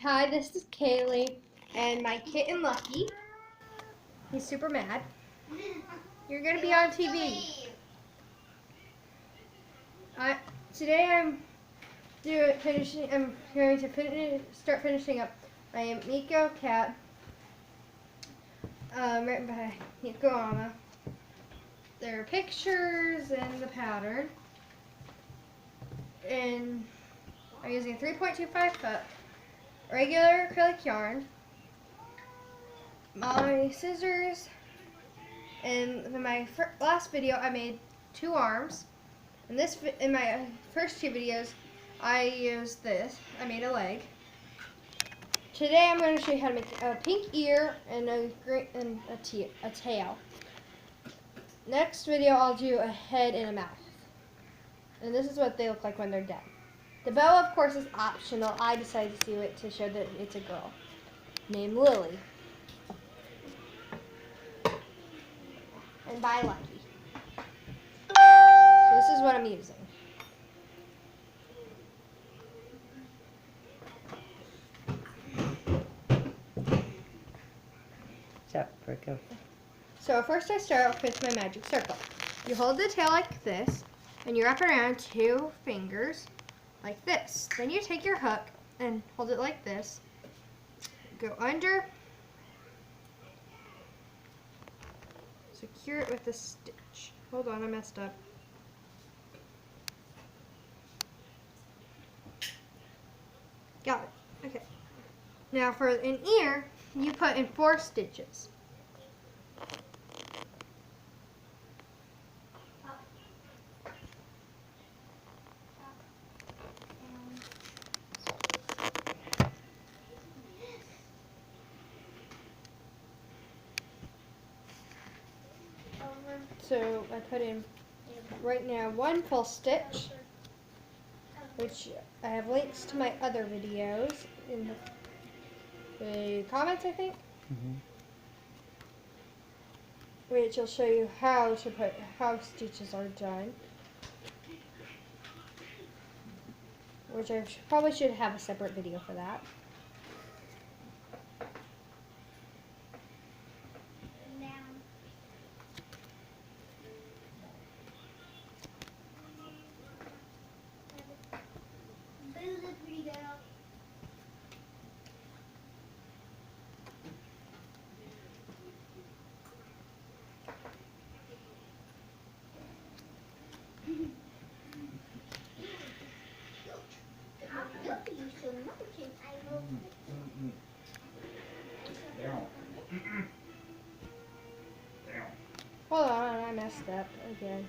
Hi, this is Kaylee and my kitten Lucky. He's super mad. You're gonna be on TV. Today I'm going to start finishing up my Miko cat. Written by Miko Ama. There are pictures and the pattern. And I'm using a 3.25 foot regular acrylic yarn, my scissors, and in my last video I made 2 arms. In my first 2 videos I used this. I made a leg. Today I'm going to show you how to make a pink ear and a tail. Next video I'll do a head and a mouth. And this is what they look like when they're done. The bow, of course, is optional. I decided to do it to show that it's a girl named Lily. And by Lucky. So this is what I'm using. So first I start off with my magic circle. You hold the tail like this, and you wrap it around 2 fingers like this. Then you take your hook and hold it like this. Go under. Secure it with a stitch. Hold on, I messed up. Got it. Okay. Now for an ear, you put in 4 stitches. So I put in right now 1 full stitch, which I have links to my other videos in the comments, I think, which will show you how stitches are done, which I probably should have a separate video for that. Hold on, I messed up again.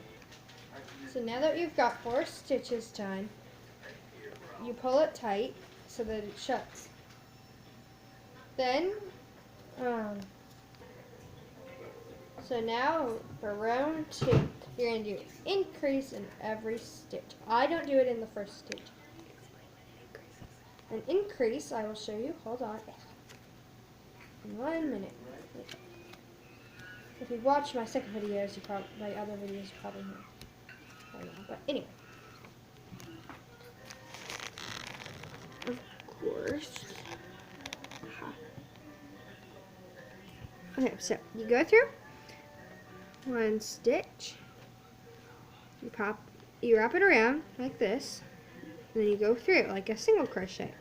So now that you've got 4 stitches done, you pull it tight so that it shuts. Then, so now for round 2, you're going to do increase in every stitch. I don't do it in the first stitch. An increase, I will show you. Hold on. In 1 minute. If you watch my second videos, my other videos, you probably know. I know, but anyway. Of course. Okay, so you go through 1 stitch. You wrap it around like this, and then you go through it like a single crochet.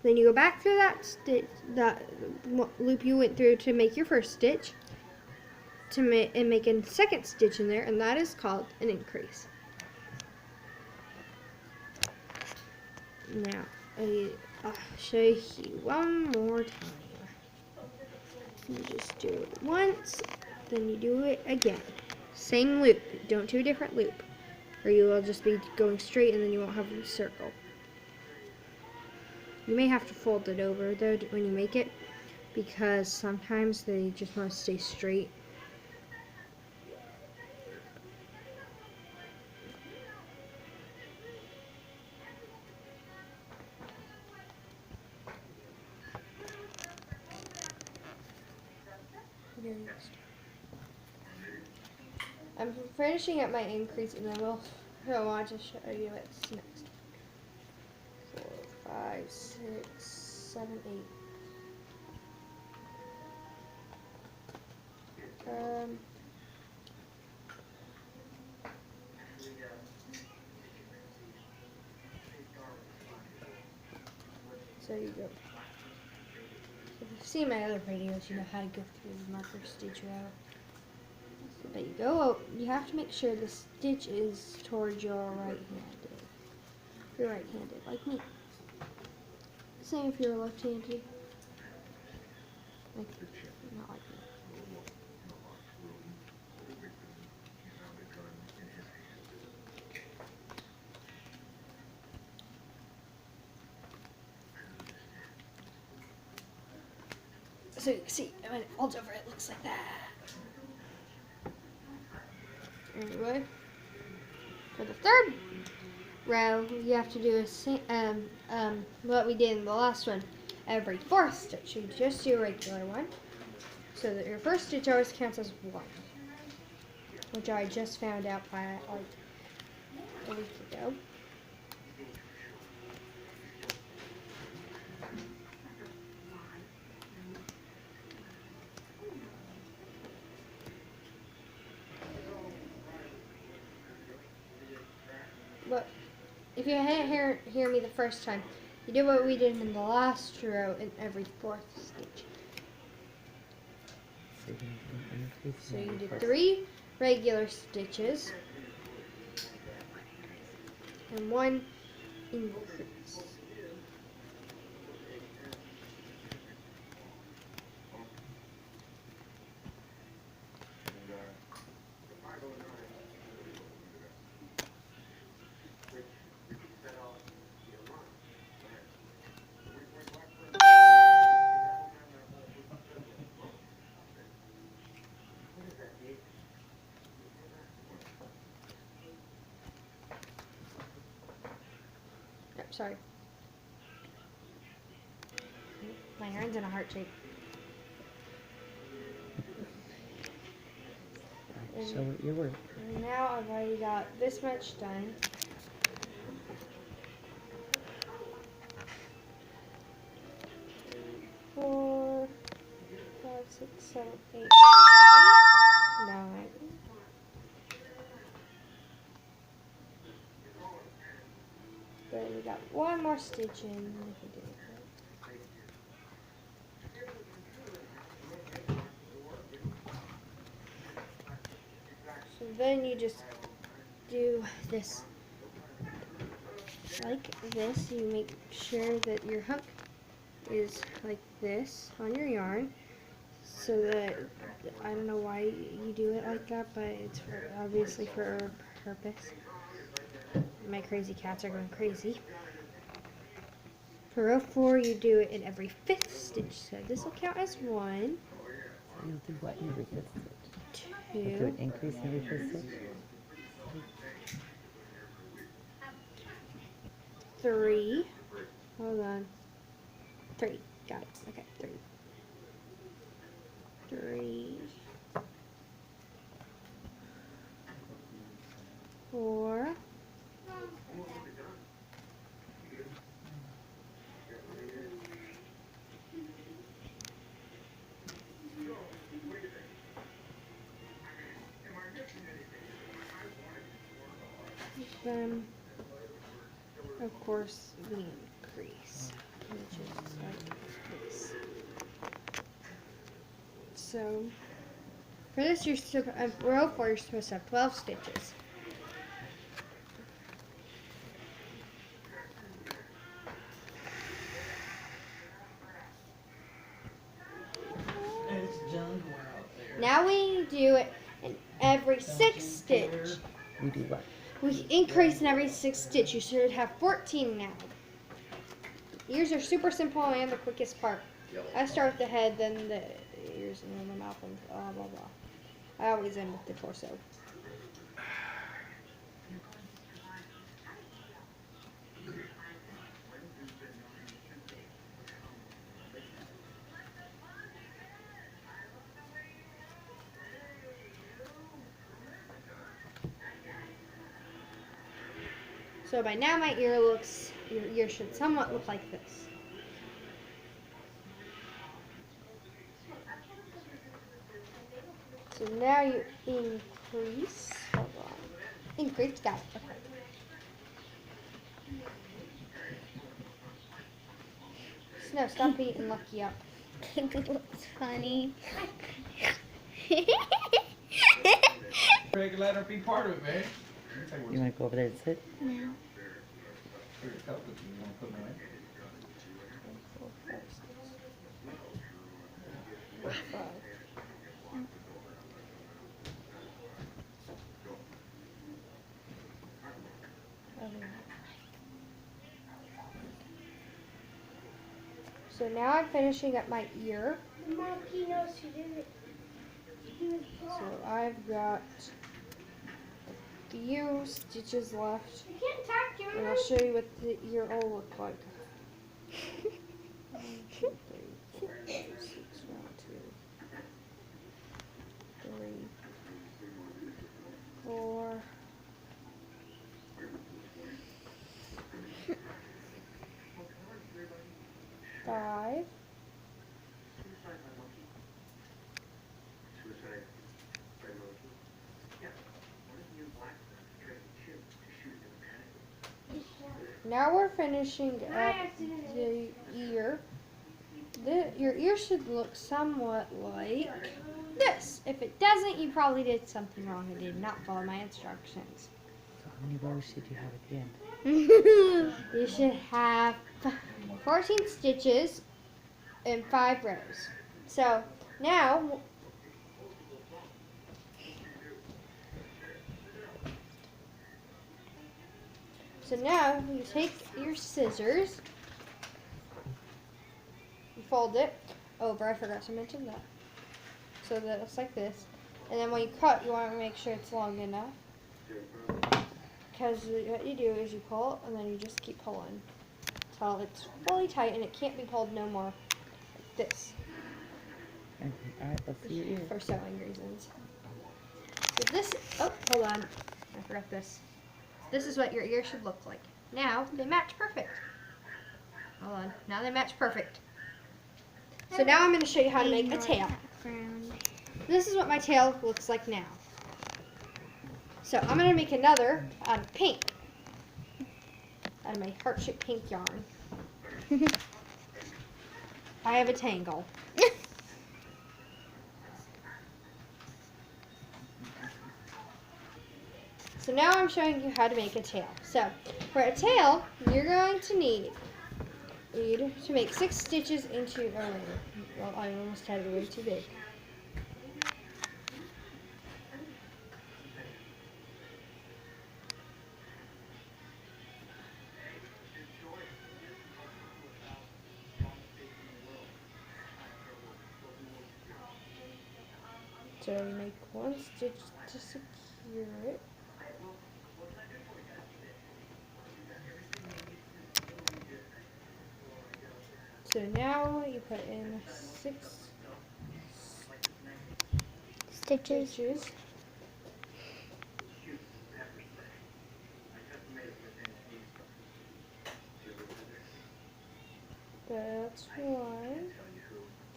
Then you go back through that loop you went through to make your first stitch, and make a second stitch in there, and that is called an increase. Now I'll show you one more time. You just do it once, then you do it again. Same loop. Don't do a different loop, or you will just be going straight, and then you won't have a circle. You may have to fold it over though when you make it, because sometimes they just want to stay straight. I'm finishing up my increase, and then we'll So I'll just show you what's next. 4, 5, 6, 7, 8. So you go. If you've seen my other videos, you know how to go through the marker stitch row. So there you go. You have to make sure the stitch is towards your right-handed. If you're right-handed, like me. Same if you're left-handed. Like, not like me. So you can see, when it folds over, it looks like that. Anyway, for the third row, you have to do what we did in the last one. Every fourth stitch, you just do a regular one. So that your first stitch always counts as 1. Which I just found out by like a week ago. But if you didn't hear me the first time, you do what we did in the last row in every fourth stitch. So you do 3 regular stitches and 1 increase. Sorry. My hand's in a heart shape. Show it your work. Now I've already got this much done. Four, 5, 6, 7, 8, 9. But we got 1 more stitch in. If we did it right. So then you just do this like this. You make sure that your hook is like this on your yarn, so that, I don't know why you do it like that, but it's obviously for a purpose. My crazy cats are going crazy. For row 4, you do it in every 5th stitch, so this will count as 1. You'll do what in every 5th stitch? 2. You'll do an increase every 5th stitch? 3. Hold on. 3. Got it. Okay, 3. 3. 4. 'Of course, the increase, which is like this. So, for this, row 4, you're supposed to have 12 stitches. Now we do it in every 6th stitch. We do what? We increase in every 6th stitch. You should have 14 now. Ears are super simple and the quickest part. I start with the head, then the ears, and then the mouth, and blah blah blah. I always end with the torso. So by now my ear looks, your ear should somewhat look like this. So now you increase, hold on, increase, got it, okay. Snow, stop beating Lucky up. It looks funny. Craig, let her be part of it, man. You want to go over there and sit? No. Here's a couple of you. You want to put them away? So now I'm finishing up my ear. Mom, he knows who did it. He was So I've got a few stitches left. You can't talk to And I'll show you what the ear will look like. 1, 2, 3, 4, 5, 6, 1, 2, 3, 4. Five. Now we're finishing up the ear. Your ear should look somewhat like this. If it doesn't, you probably did something wrong and did not follow my instructions. So how many rows should you have at the end? You should have 14 stitches and 5 rows. So now you take your scissors, you fold it over, I forgot to mention that, so that it looks like this. And then when you cut, you want to make sure it's long enough. Because what you do is you pull, and then you just keep pulling until it's fully tight, and it can't be pulled no more like this. Okay, all right, let's see your ear. For sewing reasons. So this, oh, hold on. I forgot this. This is what your ear should look like. Now, they match perfect. Hold on. Now they match perfect. So now I'm going to show you how to make a tail. This is what my tail looks like now. So I'm going to make another out of pink. Out of my heart-shaped pink yarn. I have a tangle. So now I'm showing you how to make a tail. So for a tail, you're going to need to make 6 stitches into, well, I almost had it way too big. So you make 1 stitch to secure it. So now you put in 6 stitches. That's 1.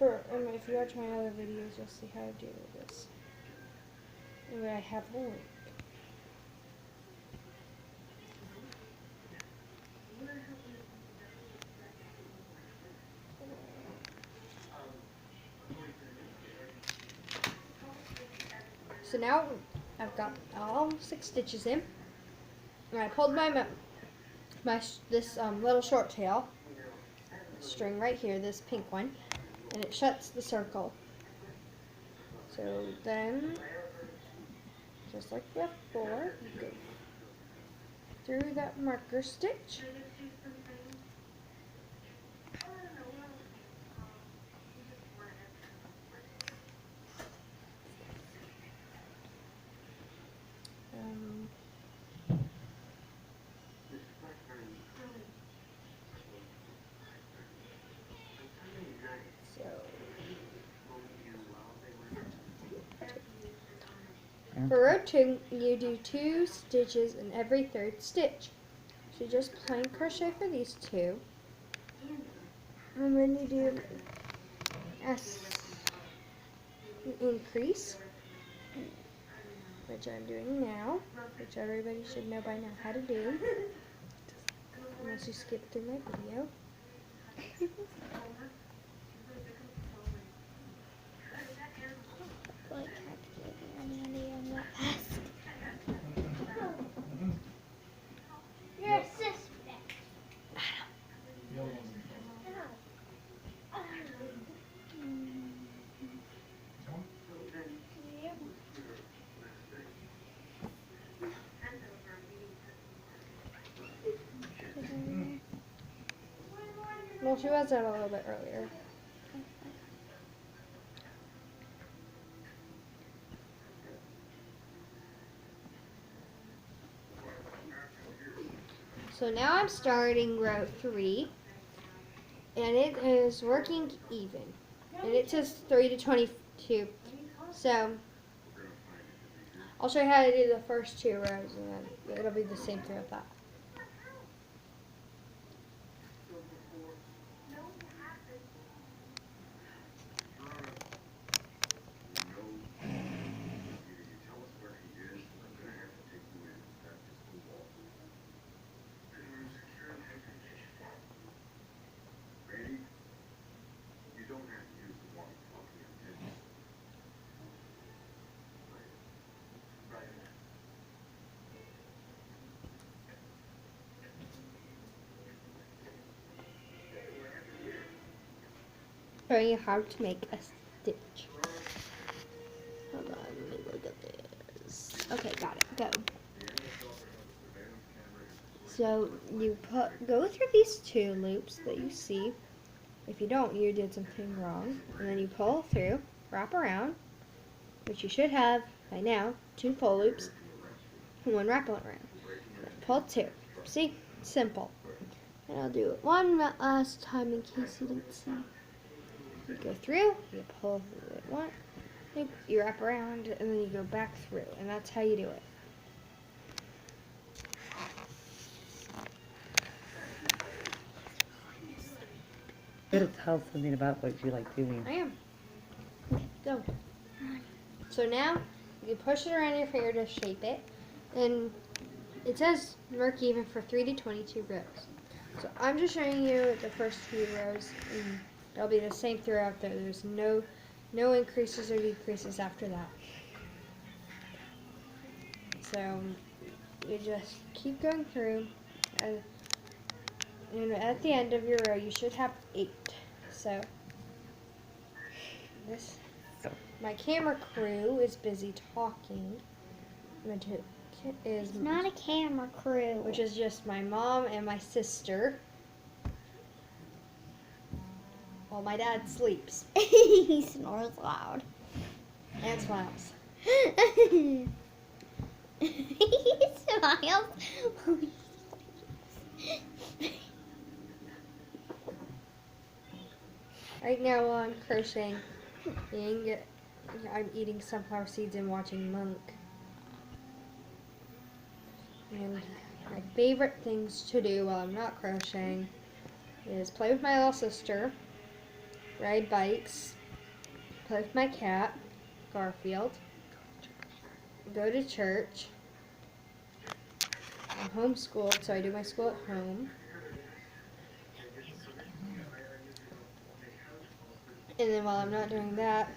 If you watch my other videos, you'll see how I do this. Where I have a link. So now I've got all 6 stitches in, and I pulled this little short tail string right here, this pink one, and it shuts the circle. So then, just like before, you go through that marker stitch. For row 2, you do 2 stitches in every 3rd stitch. So just plain crochet for these two. And then you do an increase, which I'm doing now, which everybody should know by now how to do, unless you skip through my video. You're a suspect. Well, she was out a little bit earlier. So now I'm starting row 3, and it is working even, and it says 3 to 22. So I'll show you how to do the first 2 rows, and then it'll be the same throughout that. Showing you how to make a stitch. Hold on, let me look at this. Okay, got it. Go. So you go through these 2 loops that you see. If you don't, you did something wrong. And then you pull through, wrap around, which you should have by now, 2 pull loops, and 1 wrap around. Then pull 2. See? Simple. And I'll do it one last time in case you didn't see. You go through, you pull it one, you wrap around, and then you go back through, and that's how you do it. You gotta tell something about what you like doing. I am. Go. So now, you push it around your finger to shape it, and it says work even for 3 to 22 rows. So I'm just showing you the first few rows, and it'll be the same throughout there. There's no increases or decreases after that. So you just keep going through, and at the end of your row you should have 8. So my camera crew is busy talking, which is It's not a camera crew. which is just my mom and my sister. While my dad sleeps He snores loud. and smiles. He smiles. Right now while I'm crocheting, I'm eating sunflower seeds and watching Monk. And my favorite things to do while I'm not crocheting is play with my little sister, ride bikes, play with my cat, Garfield, go to church. I'm homeschooled, so I do my school at home. And then while I'm not doing that,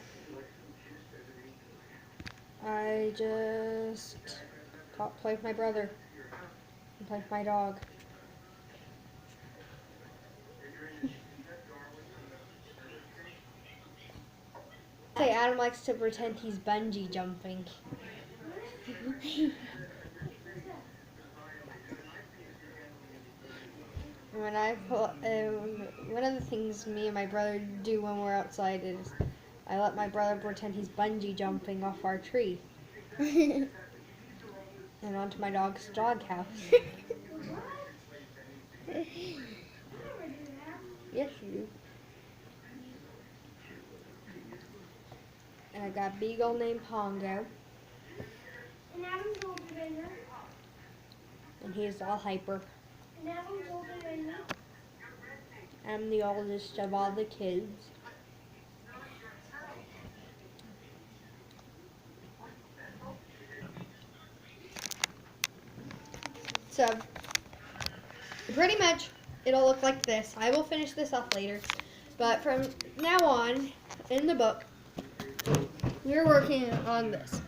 I just play with my brother and play with my dog. Say Adam likes to pretend he's bungee jumping. When I one of the things me and my brother do when we're outside is I let my brother pretend he's bungee jumping off our tree and onto my dog's doghouse. Yes, you do. And I got a beagle named Pongo, and he's all hyper. Now who's older than me? I'm the oldest of all the kids. So, pretty much, it'll look like this. I will finish this off later. But from now on, in the book, we're working on this.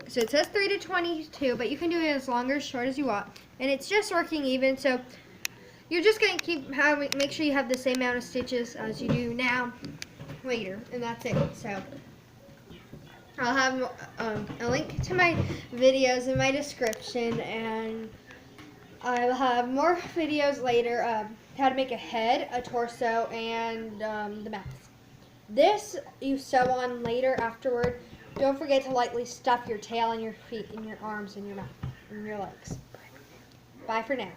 So it says 3 to 22, but you can do it as long or as short as you want. And it's just working even, so you're just going to keep having, make sure you have the same amount of stitches as you do now, later, and that's it. So I'll have a link to my videos in my description, and I will have more videos later, how to make a head, a torso, and the mouth. This you sew on later afterward. Don't forget to lightly stuff your tail and your feet and your arms and your mouth and your legs. Bye for now.